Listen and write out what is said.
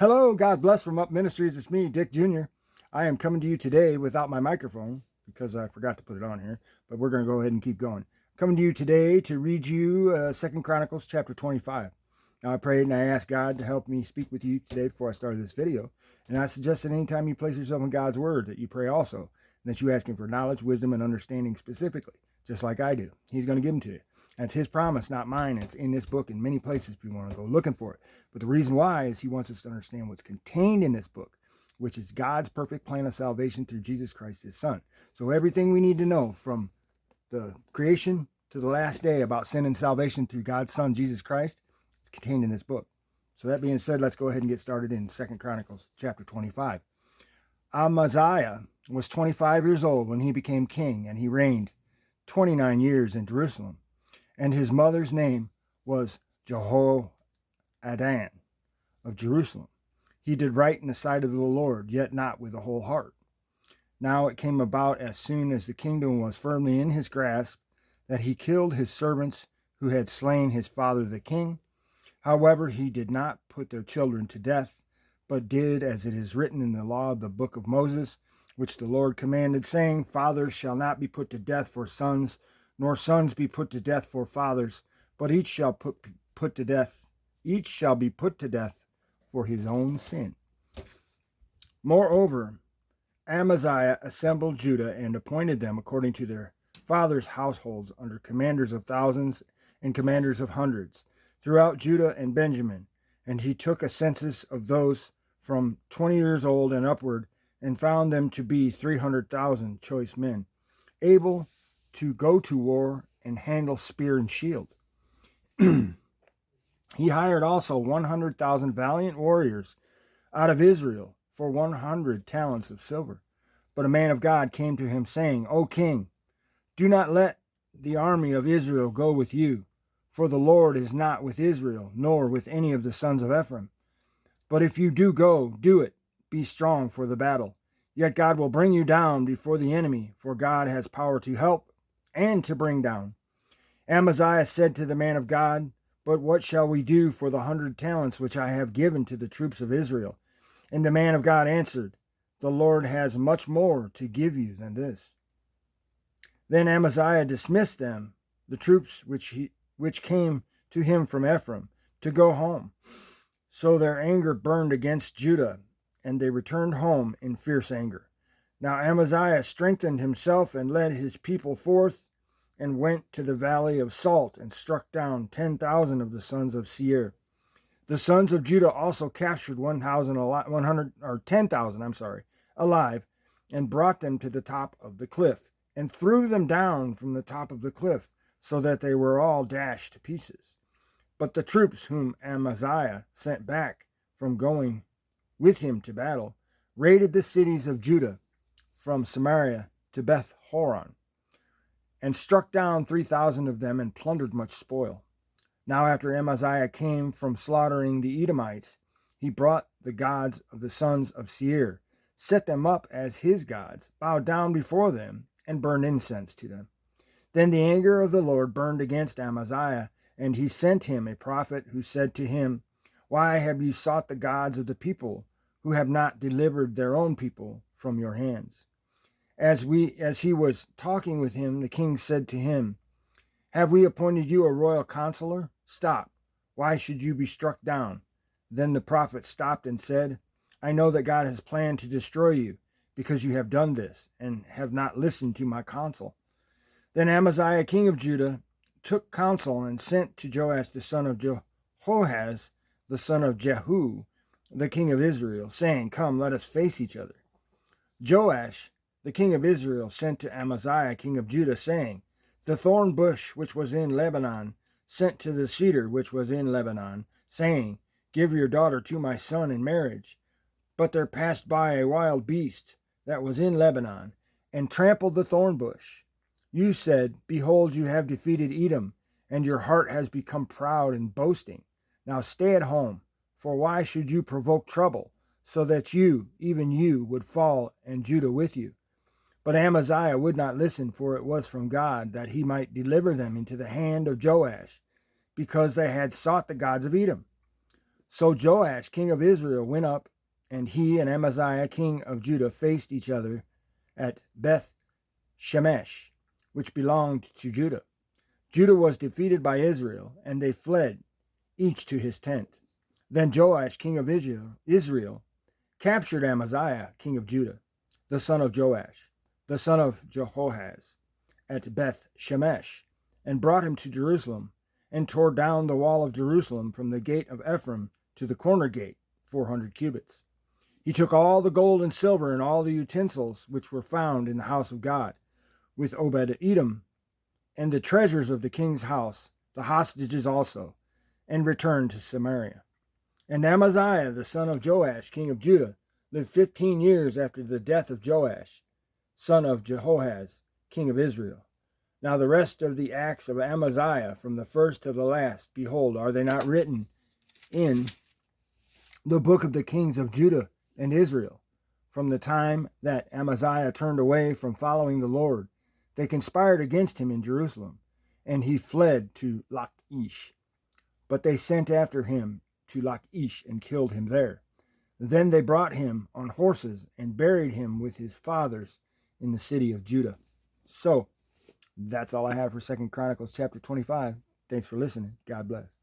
Hello, God bless from Up Ministries. It's me, Dick Jr. I am coming to you today without my microphone because I forgot to put it on here, but we're going to go ahead and keep going. Coming to you today to read you 2 Chronicles chapter 25. Now, I prayed and I asked God to help me speak with you today before I started this video. And I suggest that anytime you place yourself in God's Word that you pray also, and that you ask Him for knowledge, wisdom, and understanding specifically, just like I do. He's going to give them to you. That's His promise, not mine. It's in this book in many places if you want to go looking for it. But the reason why is He wants us to understand what's contained in this book, which is God's perfect plan of salvation through Jesus Christ, His Son. So everything we need to know from the creation to the last day about sin and salvation through God's Son, Jesus Christ, is contained in this book. So that being said, let's go ahead and get started in 2 Chronicles chapter 25. Amaziah was 25 years old when he became king, and he reigned 29 years in Jerusalem. And his mother's name was Jehoaddan of Jerusalem. He did right in the sight of the Lord, yet not with a whole heart. Now it came about as soon as the kingdom was firmly in his grasp, that he killed his servants who had slain his father the king. However, he did not put their children to death, but did as it is written in the law of the book of Moses, which the Lord commanded, saying, Fathers shall not be put to death for sons, nor sons be put to death for fathers, but each shall be put to death for his own sin. Moreover, Amaziah assembled Judah and appointed them according to their fathers' households under commanders of thousands and commanders of hundreds throughout Judah and Benjamin. And he took a census of those from 20 years old and upward, and found them to be 300,000 choice men, able to go to war and handle spear and shield. He hired also 100,000 valiant warriors out of Israel for 100 talents of silver. But a man of God came to him, saying, O king, do not let the army of Israel go with you, for the Lord is not with Israel, nor with any of the sons of Ephraim. But if you do go, do it. Be strong for the battle. Yet God will bring you down before the enemy, for God has power to help and to bring down. Amaziah said to the man of God, But what shall we do for the 100 talents which I have given to the troops of Israel? And the man of God answered, The Lord has much more to give you than this. Then Amaziah dismissed them, the troops which came to him from Ephraim, to go home. So their anger burned against Judah, and they returned home in fierce anger. Now Amaziah strengthened himself and led his people forth, and went to the valley of Salt, and struck down 10,000 of the sons of Seir. The sons of Judah also captured 10,000 alive, and brought them to the top of the cliff, and threw them down from the top of the cliff, so that they were all dashed to pieces. But the troops whom Amaziah sent back from going with him to battle raided the cities of Judah from Samaria to Beth Horon, and struck down 3,000 of them, and plundered much spoil. Now after Amaziah came from slaughtering the Edomites, he brought the gods of the sons of Seir, set them up as his gods, bowed down before them, and burned incense to them. Then the anger of the Lord burned against Amaziah, and he sent him a prophet who said to him, Why have you sought the gods of the people, who have not delivered their own people from your hands? As he was talking with him, the king said to him, Have we appointed you a royal counselor? Stop. Why should you be struck down? Then the prophet stopped and said, I know that God has planned to destroy you, because you have done this, and have not listened to my counsel. Then Amaziah, king of Judah, took counsel, and sent to Joash the son of Jehoahaz, the son of Jehu, the king of Israel, saying, Come, let us face each other. Joash, the king of Israel, sent to Amaziah, king of Judah, saying, The thorn bush which was in Lebanon sent to the cedar which was in Lebanon, saying, Give your daughter to my son in marriage. But there passed by a wild beast that was in Lebanon, and trampled the thorn bush. You said, Behold, you have defeated Edom, and your heart has become proud and boasting. Now stay at home, for why should you provoke trouble, so that you, even you, would fall, and Judah with you? But Amaziah would not listen, for it was from God, that he might deliver them into the hand of Joash, because they had sought the gods of Edom. So Joash, king of Israel, went up, and he and Amaziah, king of Judah, faced each other at Beth Shemesh, which belonged to Judah. Judah was defeated by Israel, and they fled, each to his tent. Then Joash, king of Israel, captured Amaziah, king of Judah, the son of Joash, the son of Jehoahaz, at Beth Shemesh, and brought him to Jerusalem, and tore down the wall of Jerusalem from the gate of Ephraim to the corner gate, 400 cubits. He took all the gold and silver and all the utensils which were found in the house of God, with Obed-Edom, and the treasures of the king's house, the hostages also, and returned to Samaria. And Amaziah, the son of Joash, king of Judah, lived 15 years after the death of Joash, son of Jehoahaz, king of Israel. Now the rest of the acts of Amaziah, from the first to the last, behold, are they not written in the book of the kings of Judah and Israel? From the time that Amaziah turned away from following the Lord, they conspired against him in Jerusalem, and he fled to Lachish. But they sent after him to Lachish and killed him there. Then they brought him on horses and buried him with his fathers in the city of Judah. So, that's all I have for 2 Chronicles chapter 25. Thanks for listening. God bless.